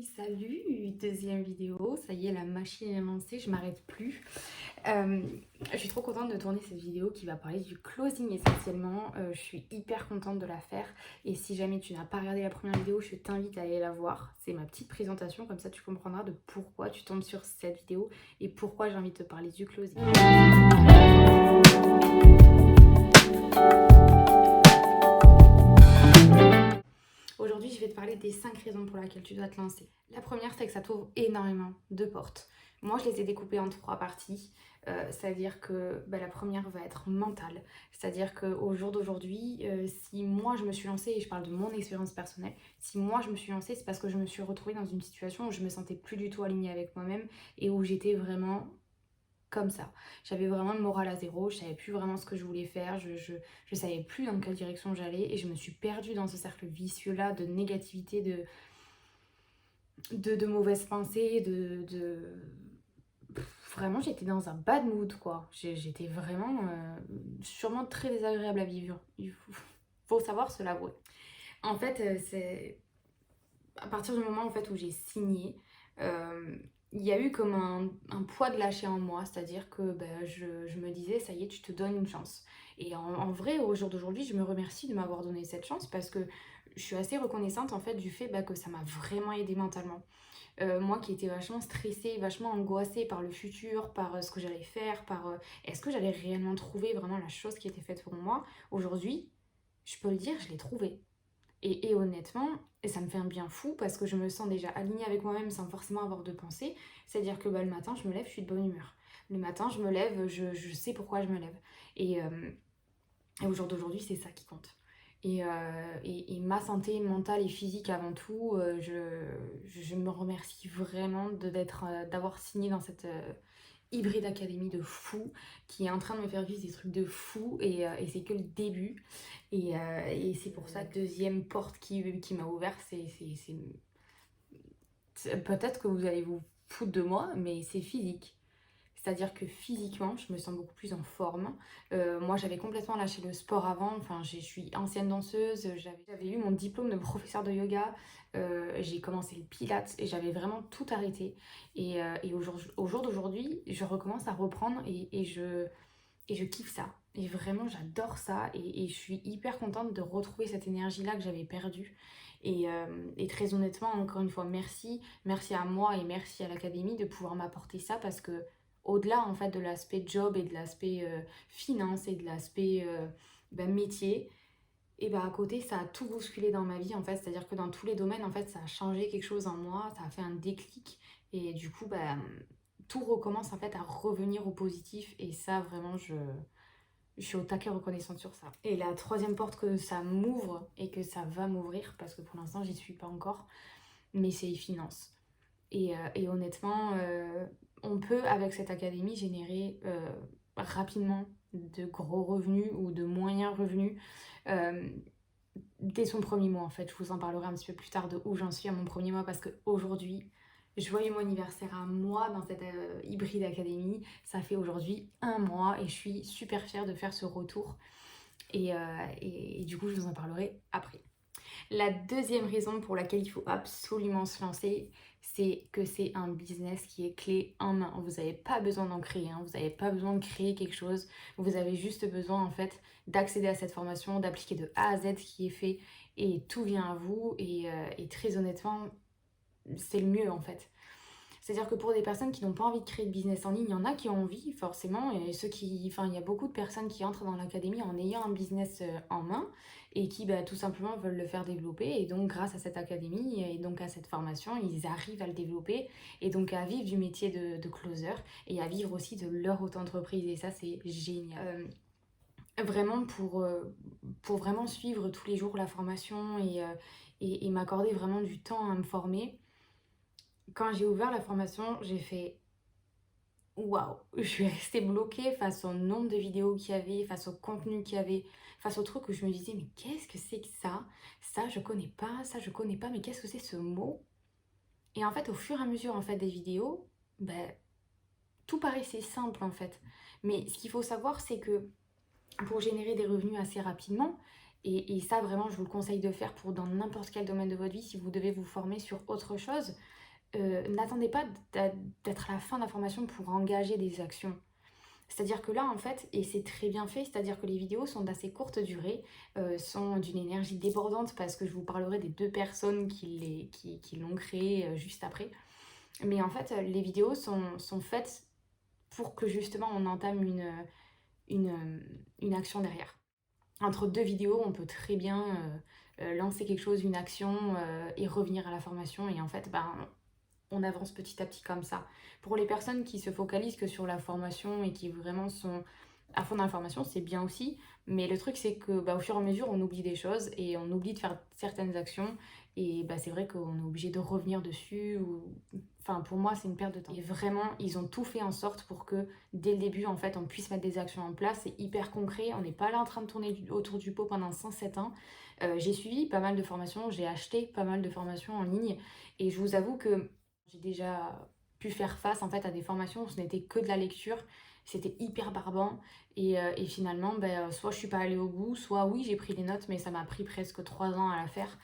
Salut, deuxième vidéo, ça y est, la machine est lancée, je m'arrête plus. Je suis trop contente de tourner cette vidéo qui va parler du closing essentiellement. Je suis hyper contente de la faire et si jamais tu n'as pas regardé la première vidéo, je t'invite à aller la voir. C'est ma petite présentation, comme ça tu comprendras de pourquoi tu tombes sur cette vidéo et pourquoi j'ai envie de te parler du closing. Aujourd'hui, je vais te parler des 5 raisons pour lesquelles tu dois te lancer. La première, c'est que ça t'ouvre énormément de portes. Moi, je les ai découpées en 3 parties. C'est-à-dire que la première va être mentale. C'est-à-dire qu'au jour d'aujourd'hui, si moi je me suis lancée, et je parle de mon expérience personnelle, si moi je me suis lancée, c'est parce que je me suis retrouvée dans une situation où je me sentais plus du tout alignée avec moi-même et où j'étais vraiment comme ça. J'avais vraiment le moral à zéro, je savais plus vraiment ce que je voulais faire, je savais plus dans quelle direction j'allais et je me suis perdue dans ce cercle vicieux-là de négativité, de mauvaises pensées, Vraiment, j'étais dans un bad mood, quoi. J'étais vraiment sûrement très désagréable à vivre. Faut savoir se l'avouer. En fait, c'est à partir du moment en fait, où j'ai signé, euh, il y a eu comme un poids de lâcher en moi, c'est-à-dire que je me disais, ça y est, tu te donnes une chance. Et en vrai, au jour d'aujourd'hui, je me remercie de m'avoir donné cette chance parce que je suis assez reconnaissante en fait du fait que ça m'a vraiment aidée mentalement. Moi qui étais vachement stressée, vachement angoissée par le futur, par ce que j'allais faire, par est-ce que j'allais réellement trouver vraiment la chose qui était faite pour moi, aujourd'hui, je peux le dire, je l'ai trouvée. Et honnêtement, ça me fait un bien fou parce que je me sens déjà alignée avec moi-même sans forcément avoir de pensée. C'est-à-dire que le matin, je me lève, je suis de bonne humeur. Le matin, je me lève, je sais pourquoi je me lève. Et au jour d'aujourd'hui, c'est ça qui compte. Et ma santé mentale et physique avant tout, je me remercie vraiment d'avoir signé dans cette hybride académie de fou qui est en train de me faire vivre des trucs de fou et c'est que le début. Et c'est pour ça, deuxième porte qui m'a ouvert, peut-être que vous allez vous foutre de moi, mais c'est physique. C'est-à-dire que physiquement, je me sens beaucoup plus en forme. Moi, j'avais complètement lâché le sport avant. Enfin, je suis ancienne danseuse. J'avais eu mon diplôme de professeur de yoga. J'ai commencé le pilates et j'avais vraiment tout arrêté. Et au jour d'aujourd'hui, je recommence à reprendre et je kiffe ça. Et vraiment, j'adore ça. Et je suis hyper contente de retrouver cette énergie-là que j'avais perdue. Et très honnêtement, encore une fois, merci. Merci à moi et merci à l'académie de pouvoir m'apporter ça parce que au-delà en fait de l'aspect job et de l'aspect finance et de l'aspect métier, et à côté ça a tout bousculé dans ma vie en fait, c'est-à-dire que dans tous les domaines en fait ça a changé quelque chose en moi, ça a fait un déclic et du coup tout recommence en fait à revenir au positif et ça vraiment je suis au taquet reconnaissante sur ça. Et la troisième porte que ça m'ouvre et que ça va m'ouvrir, parce que pour l'instant j'y suis pas encore, mais c'est les finances. Et honnêtement, on peut avec cette académie générer rapidement de gros revenus ou de moyens revenus euh, dès son premier mois en fait. Je vous en parlerai un petit peu plus tard de où j'en suis à mon premier mois parce qu'aujourd'hui, joyeux mon anniversaire à moi dans cette hybride académie. Ça fait aujourd'hui 1 mois et je suis super fière de faire ce retour. Et du coup, je vous en parlerai après. La deuxième raison pour laquelle il faut absolument se lancer, c'est que c'est un business qui est clé en main. Vous n'avez pas besoin d'en créer, hein. Vous n'avez pas besoin de créer quelque chose. Vous avez juste besoin en fait d'accéder à cette formation, d'appliquer de A à Z ce qui est fait et tout vient à vous. Et très honnêtement, c'est le mieux en fait. C'est-à-dire que pour des personnes qui n'ont pas envie de créer de business en ligne, il y en a qui ont envie forcément, et il y a beaucoup de personnes qui entrent dans l'académie en ayant un business en main et qui tout simplement veulent le faire développer. Et donc grâce à cette académie et donc à cette formation, ils arrivent à le développer et donc à vivre du métier de closer et à vivre aussi de leur auto-entreprise. Et ça, c'est génial. Vraiment pour vraiment suivre tous les jours la formation et m'accorder vraiment du temps à me former. Quand j'ai ouvert la formation, j'ai fait waouh, je suis restée bloquée face au nombre de vidéos qu'il y avait, face au contenu qu'il y avait, face au truc où je me disais mais qu'est-ce que c'est que ça? Ça je connais pas, ça je connais pas, mais qu'est-ce que c'est ce mot? Et en fait au fur et à mesure en fait des vidéos, tout paraissait simple en fait. Mais ce qu'il faut savoir c'est que pour générer des revenus assez rapidement, Et ça, vraiment, je vous le conseille de faire pour dans n'importe quel domaine de votre vie, si vous devez vous former sur autre chose. N'attendez pas d'être à la fin de la formation pour engager des actions. C'est-à-dire que là, en fait, et c'est très bien fait, c'est-à-dire que les vidéos sont d'assez courte durée, sont d'une énergie débordante parce que je vous parlerai des 2 personnes qui l'ont créé, juste après. Mais en fait, les vidéos sont faites pour que justement on entame une action derrière. Entre 2 vidéos, on peut très bien, lancer quelque chose, une action, et revenir à la formation et en fait, ben, on avance petit à petit comme ça. Pour les personnes qui se focalisent que sur la formation et qui vraiment sont à fond dans la formation, c'est bien aussi. Mais le truc, c'est que bah, au fur et à mesure, on oublie des choses et on oublie de faire certaines actions. Et bah, c'est vrai qu'on est obligé de revenir dessus. Enfin, pour moi, c'est une perte de temps. Et vraiment, ils ont tout fait en sorte pour que dès le début, en fait, on puisse mettre des actions en place. C'est hyper concret. On n'est pas là en train de tourner autour du pot pendant 107 ans. J'ai suivi pas mal de formations, j'ai acheté pas mal de formations en ligne. Et je vous avoue que j'ai déjà pu faire face en fait à des formations où ce n'était que de la lecture, c'était hyper barbant et finalement soit je suis pas allée au bout, soit oui j'ai pris les notes mais ça m'a pris presque 3 ans à la faire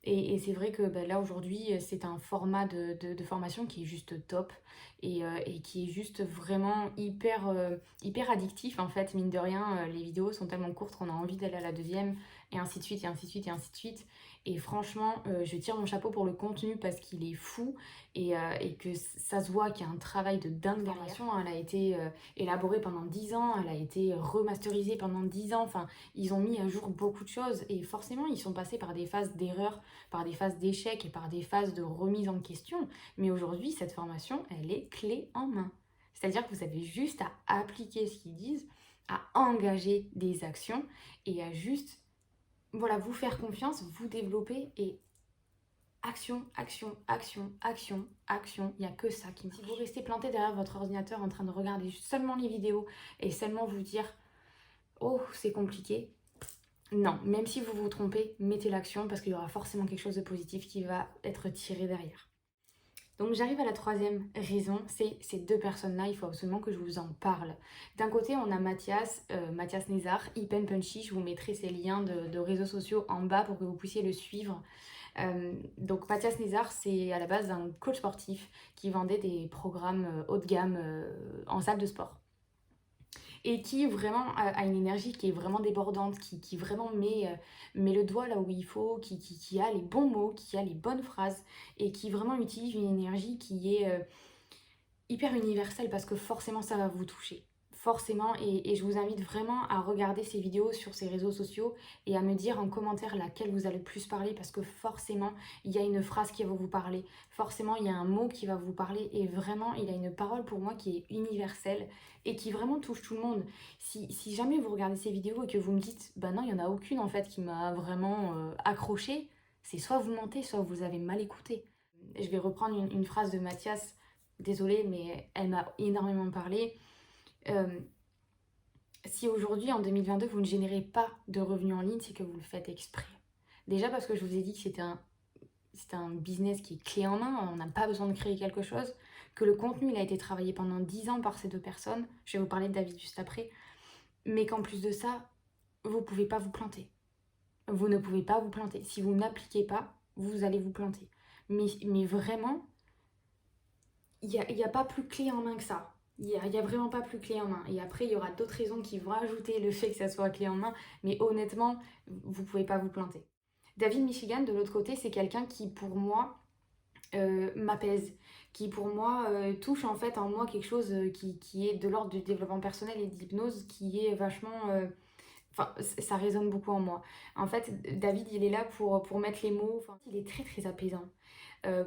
et c'est vrai que là aujourd'hui c'est un format de formation qui est juste top et qui est juste vraiment hyper addictif en fait mine de rien les vidéos sont tellement courtes qu'on a envie d'aller à la deuxième et ainsi de suite et ainsi de suite et ainsi de suite et franchement je tire mon chapeau pour le contenu parce qu'il est fou et que ça se voit qu'il y a un travail de dingue derrière. La formation, elle a été élaborée pendant 10 ans, elle a été remasterisée pendant 10 ans, enfin ils ont mis à jour beaucoup de choses et forcément ils sont passés par des phases d'erreur, par des phases d'échec et par des phases de remise en question. Mais aujourd'hui, cette formation, elle est clé en main. C'est-à-dire que vous avez juste à appliquer ce qu'ils disent, à engager des actions et à juste voilà, vous faire confiance, vous développer et action, action, action, action, action. Il n'y a que ça qui marche. Si vous restez planté derrière votre ordinateur en train de regarder seulement les vidéos et seulement vous dire oh, c'est compliqué. Non, même si vous vous trompez, mettez l'action parce qu'il y aura forcément quelque chose de positif qui va être tiré derrière. Donc j'arrive à la troisième raison, c'est ces 2 personnes-là, il faut absolument que je vous en parle. D'un côté, on a Mathias Nézard, Hypen Punchy, je vous mettrai ses liens de réseaux sociaux en bas pour que vous puissiez le suivre. Donc Mathias Nézard, c'est à la base un coach sportif qui vendait des programmes haut de gamme en salle de sport et qui vraiment a une énergie qui est vraiment débordante, qui vraiment met le doigt là où il faut, qui a les bons mots, qui a les bonnes phrases et qui vraiment utilise une énergie qui est hyper universelle parce que forcément ça va vous toucher. Forcément, et je vous invite vraiment à regarder ces vidéos sur ces réseaux sociaux et à me dire en commentaire laquelle vous allez le plus parler parce que forcément, il y a une phrase qui va vous parler, forcément, il y a un mot qui va vous parler et vraiment, il a une parole pour moi qui est universelle et qui vraiment touche tout le monde. Si jamais vous regardez ces vidéos et que vous me dites, bah non, il n'y en a aucune en fait qui m'a vraiment accroché, c'est soit vous mentez, soit vous avez mal écouté. Je vais reprendre une phrase de Mathias, désolée, mais elle m'a énormément parlé. Si aujourd'hui, en 2022, vous ne générez pas de revenus en ligne, c'est que vous le faites exprès. Déjà parce que je vous ai dit que c'était un business qui est clé en main, on n'a pas besoin de créer quelque chose, que le contenu il a été travaillé pendant 10 ans par ces 2 personnes, je vais vous parler de David juste après, mais qu'en plus de ça, vous ne pouvez pas vous planter. Vous ne pouvez pas vous planter. Si vous n'appliquez pas, vous allez vous planter. Mais vraiment, il n'y a pas plus clé en main que ça. Il y a vraiment pas plus clé en main. Et après, il y aura d'autres raisons qui vont ajouter le fait que ça soit clé en main. Mais honnêtement, vous pouvez pas vous planter. David Michigan, de l'autre côté, c'est quelqu'un qui, pour moi, m'apaise. Qui, pour moi, touche en fait en moi quelque chose qui est de l'ordre du développement personnel et de l'hypnose, qui est vachement... Enfin, ça résonne beaucoup en moi. En fait, David, il est là pour mettre les mots. Enfin, il est très très apaisant.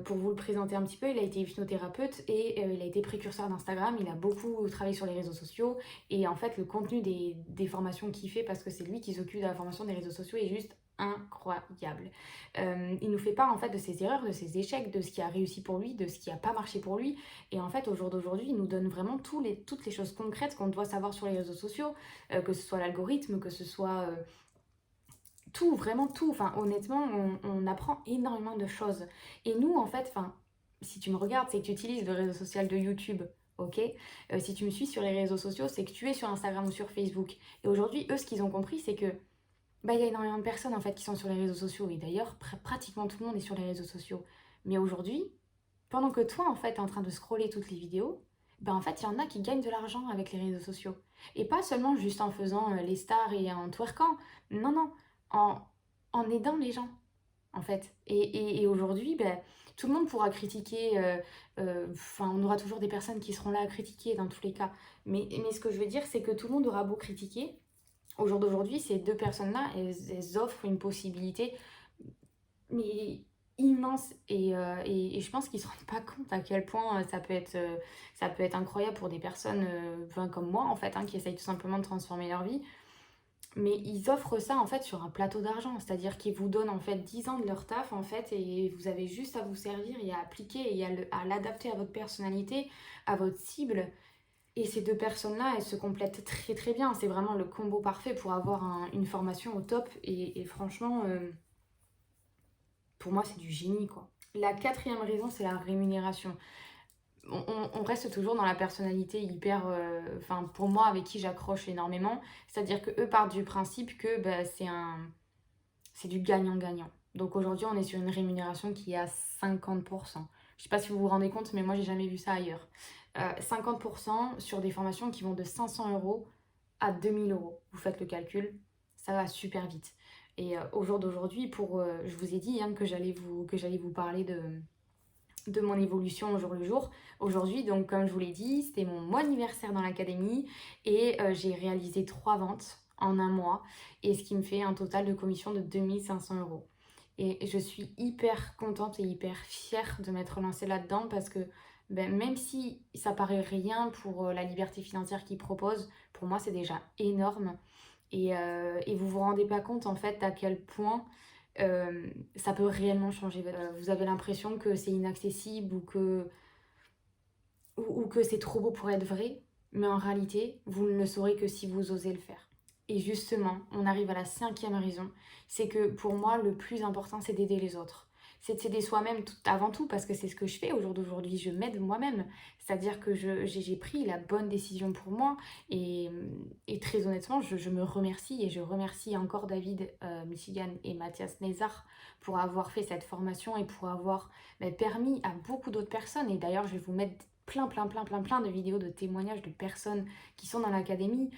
Pour vous le présenter un petit peu, il a été hypnothérapeute et il a été précurseur d'Instagram. Il a beaucoup travaillé sur les réseaux sociaux et en fait, le contenu des formations qu'il fait, parce que c'est lui qui s'occupe de la formation des réseaux sociaux, est juste incroyable. Il nous fait part en fait de ses erreurs, de ses échecs, de ce qui a réussi pour lui, de ce qui n'a pas marché pour lui. Et en fait, au jour d'aujourd'hui, il nous donne vraiment toutes les choses concrètes qu'on doit savoir sur les réseaux sociaux, que ce soit l'algorithme, que ce soit tout, vraiment tout. Enfin, honnêtement, on apprend énormément de choses. Et nous, en fait, enfin, si tu me regardes, c'est que tu utilises le réseau social de YouTube. Ok, si tu me suis sur les réseaux sociaux, c'est que tu es sur Instagram ou sur Facebook. Et aujourd'hui, eux, ce qu'ils ont compris, c'est que Bah, il y a énormément de personnes en fait qui sont sur les réseaux sociaux et d'ailleurs pratiquement tout le monde est sur les réseaux sociaux. Mais aujourd'hui, pendant que toi en fait t'es en train de scroller toutes les vidéos, ben en fait il y en a qui gagnent de l'argent avec les réseaux sociaux. Et pas seulement juste en faisant les stars et en twerkant, non non, en, en aidant les gens en fait. Et aujourd'hui, ben, tout le monde pourra critiquer, enfin on aura toujours des personnes qui seront là à critiquer dans tous les cas. Mais ce que je veux dire c'est que tout le monde aura beau critiquer, au jour d'aujourd'hui, ces deux personnes-là, elles offrent une possibilité, mais immense. Et je pense qu'ils ne se rendent pas compte à quel point ça peut être incroyable pour des personnes enfin, comme moi, en fait, hein, qui essayent tout simplement de transformer leur vie. Mais ils offrent ça, en fait, sur un plateau d'argent. C'est-à-dire qu'ils vous donnent, en fait, 10 ans de leur taf, en fait, et vous avez juste à vous servir et à appliquer et à l'adapter à votre personnalité, à votre cible. Et ces deux personnes-là, elles se complètent très très bien. C'est vraiment le combo parfait pour avoir une formation au top. Et franchement, pour moi, c'est du génie, quoi. La quatrième raison, c'est la rémunération. On reste toujours dans la personnalité hyper... Enfin, pour moi, avec qui j'accroche énormément. C'est-à-dire que eux partent du principe que bah, c'est du gagnant-gagnant. Donc aujourd'hui, on est sur une rémunération qui est à 50%. Je sais pas si vous vous rendez compte, mais moi, j'ai jamais vu ça ailleurs. 50% sur des formations qui vont de 500 € à 2 000 €. Vous faites le calcul, ça va super vite. Et au jour d'aujourd'hui, je vous ai dit hein, que j'allais vous parler de mon évolution au jour le jour. Aujourd'hui, donc comme je vous l'ai dit, c'était mon mois anniversaire dans l'académie et j'ai réalisé 3 ventes en un mois et ce qui me fait un total de commission de 2 500 €. Et je suis hyper contente et hyper fière de m'être lancée là-dedans parce que ben, même si ça paraît rien pour la liberté financière qu'ils proposent, pour moi c'est déjà énorme. Et vous vous rendez pas compte en fait à quel point ça peut réellement changer. Vous avez l'impression que c'est inaccessible ou que c'est trop beau pour être vrai, mais en réalité, vous ne le saurez que si vous osez le faire. Et justement, on arrive à la cinquième raison, c'est que pour moi, le plus important, c'est d'aider les autres. C'est de s'aider soi-même avant tout, parce que c'est ce que je fais au jour d'aujourd'hui, je m'aide moi-même. C'est-à-dire que j'ai pris la bonne décision pour moi, et très honnêtement, je me remercie, et je remercie encore David Michigan et Mathias Nezar pour avoir fait cette formation et pour avoir permis à beaucoup d'autres personnes, et d'ailleurs je vais vous mettre plein de vidéos de témoignages de personnes qui sont dans l'académie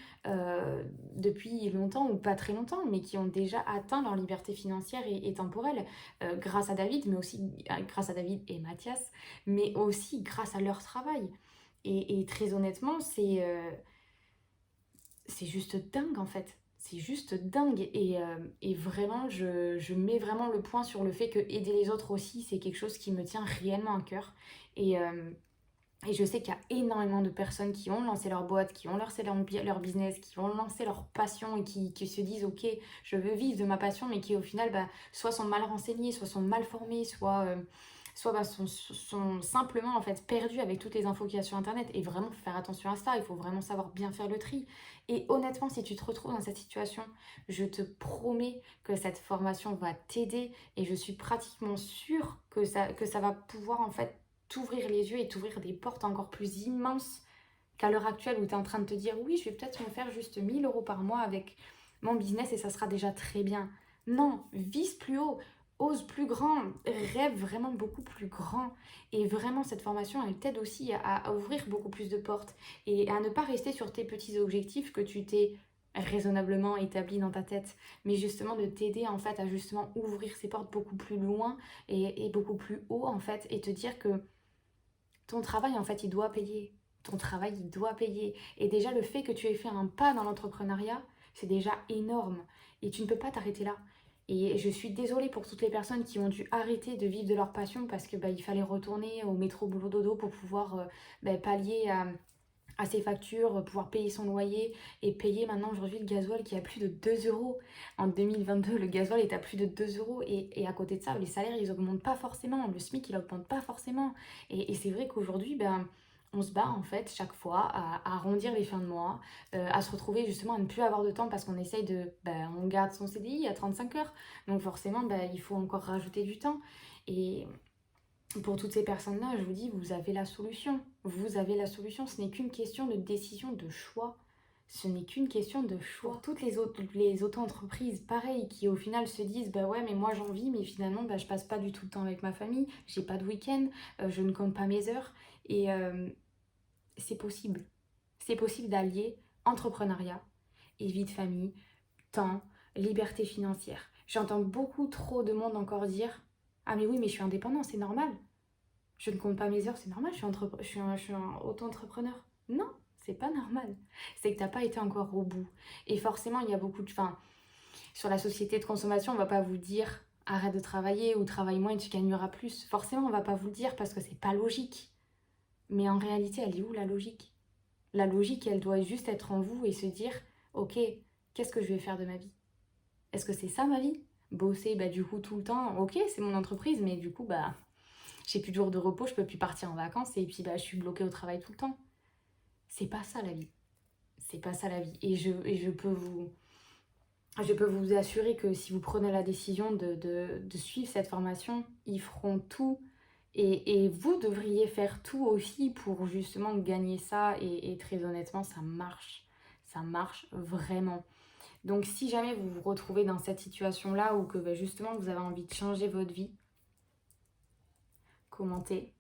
depuis longtemps ou pas très longtemps, mais qui ont déjà atteint leur liberté financière et temporelle grâce à David, mais aussi grâce à David et Mathias, mais aussi grâce à leur travail. Et très honnêtement, c'est juste dingue en fait. C'est juste dingue. Et vraiment, je mets vraiment le point sur le fait que aider les autres aussi, c'est quelque chose qui me tient réellement à cœur. Et, euh, et je sais qu'il y a énormément de personnes qui ont lancé leur boîte, qui ont lancé leur business, qui ont lancé leur passion et qui se disent ok, je veux vivre de ma passion, mais qui au final bah, soit sont mal renseignés, soit sont mal formés, soit bah, sont simplement en fait perdus avec toutes les infos qu'il y a sur internet. Et vraiment, faut faire attention à ça, il faut vraiment savoir bien faire le tri. Et honnêtement, si tu te retrouves dans cette situation, je te promets que cette formation va t'aider et je suis pratiquement sûre que ça va pouvoir en fait t'ouvrir les yeux et t'ouvrir des portes encore plus immenses qu'à l'heure actuelle où tu es en train de te dire oui, je vais peut-être me faire juste 1 000 € par mois avec mon business et ça sera déjà très bien. Non, vise plus haut, ose plus grand, rêve vraiment beaucoup plus grand. Et vraiment, cette formation, elle t'aide aussi à ouvrir beaucoup plus de portes et à ne pas rester sur tes petits objectifs que tu t'es raisonnablement établi dans ta tête, mais justement de t'aider en fait à justement ouvrir ces portes beaucoup plus loin et beaucoup plus haut en fait et te dire que ton travail, en fait, il doit payer. Ton travail, il doit payer. Et déjà, le fait que tu aies fait un pas dans l'entrepreneuriat, c'est déjà énorme. Et tu ne peux pas t'arrêter là. Et je suis désolée pour toutes les personnes qui ont dû arrêter de vivre de leur passion parce que bah, il fallait retourner au métro boulot dodo pour pouvoir pallier à ses factures, pouvoir payer son loyer et payer maintenant aujourd'hui le gasoil qui est à plus de 2 euros. En 2022, le gasoil est à plus de 2 euros et à côté de ça, les salaires ils augmentent pas forcément, le SMIC il augmente pas forcément. Et c'est vrai qu'aujourd'hui, ben, on se bat en fait chaque fois à arrondir les fins de mois, à se retrouver justement à ne plus avoir de temps parce qu'on essaye on garde son CDI à 35 heures, donc forcément il faut encore rajouter du temps. Et pour toutes ces personnes-là, je vous dis, vous avez la solution. Vous avez la solution. Ce n'est qu'une question de décision, de choix. Ce n'est qu'une question de choix. Pour toutes les auto-entreprises, pareil, qui au final se disent bah ouais, mais moi j'en vis, mais finalement bah, je passe pas du tout le temps avec ma famille, j'ai pas de week-end, je ne compte pas mes heures. Et c'est possible. C'est possible d'allier entrepreneuriat et vie de famille, temps, liberté financière. J'entends beaucoup trop de monde encore dire ah mais oui, mais je suis indépendant, c'est normal. Je ne compte pas mes heures, c'est normal, je suis un auto-entrepreneur. Non, c'est pas normal. C'est que t'as pas été encore au bout. Et forcément, il y a beaucoup de... Enfin, sur la société de consommation, on va pas vous dire arrête de travailler ou travaille moins et tu gagneras plus. Forcément, on va pas vous le dire parce que c'est pas logique. Mais en réalité, elle est où la logique? La logique, elle doit juste être en vous et se dire ok, qu'est-ce que je vais faire de ma vie? Est-ce que c'est ça ma vie? Bosser bah, du coup tout le temps, ok, c'est mon entreprise, mais du coup, bah, j'ai plus de jours de repos, je peux plus partir en vacances et puis bah, je suis bloquée au travail tout le temps. C'est pas ça la vie. C'est pas ça la vie. Et je peux vous assurer que si vous prenez la décision de suivre cette formation, ils feront tout. Et vous devriez faire tout aussi pour justement gagner ça. Et très honnêtement, ça marche. Ça marche vraiment. Donc si jamais vous vous retrouvez dans cette situation-là ou que bah, justement vous avez envie de changer votre vie, commentez.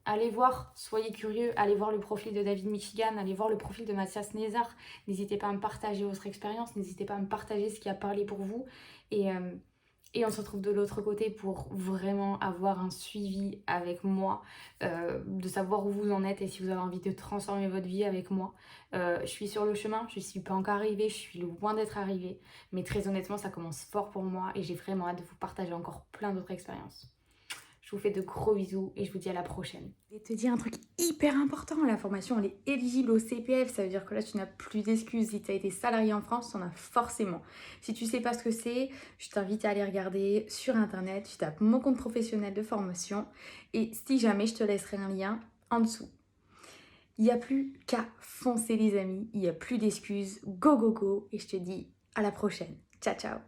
Allez voir, soyez curieux, allez voir le profil de David Michigan, allez voir le profil de Mathias Nézard. N'hésitez pas à me partager votre expérience, n'hésitez pas à me partager ce qui a parlé pour vous. Et on se retrouve de l'autre côté pour vraiment avoir un suivi avec moi, de savoir où vous en êtes et si vous avez envie de transformer votre vie avec moi. Je suis sur le chemin, je ne suis pas encore arrivée, je suis loin d'être arrivée. Mais très honnêtement, ça commence fort pour moi et j'ai vraiment hâte de vous partager encore plein d'autres expériences. Je vous fais de gros bisous et je vous dis à la prochaine. Et te dire un truc hyper important, la formation elle est éligible au CPF, ça veut dire que là tu n'as plus d'excuses. Si tu as été salarié en France, tu en as forcément. Si tu sais pas ce que c'est, je t'invite à aller regarder sur internet, tu tapes mon compte professionnel de formation et si jamais je te laisserai un lien en dessous. Il n'y a plus qu'à foncer les amis, il n'y a plus d'excuses, go go go et je te dis à la prochaine. Ciao ciao.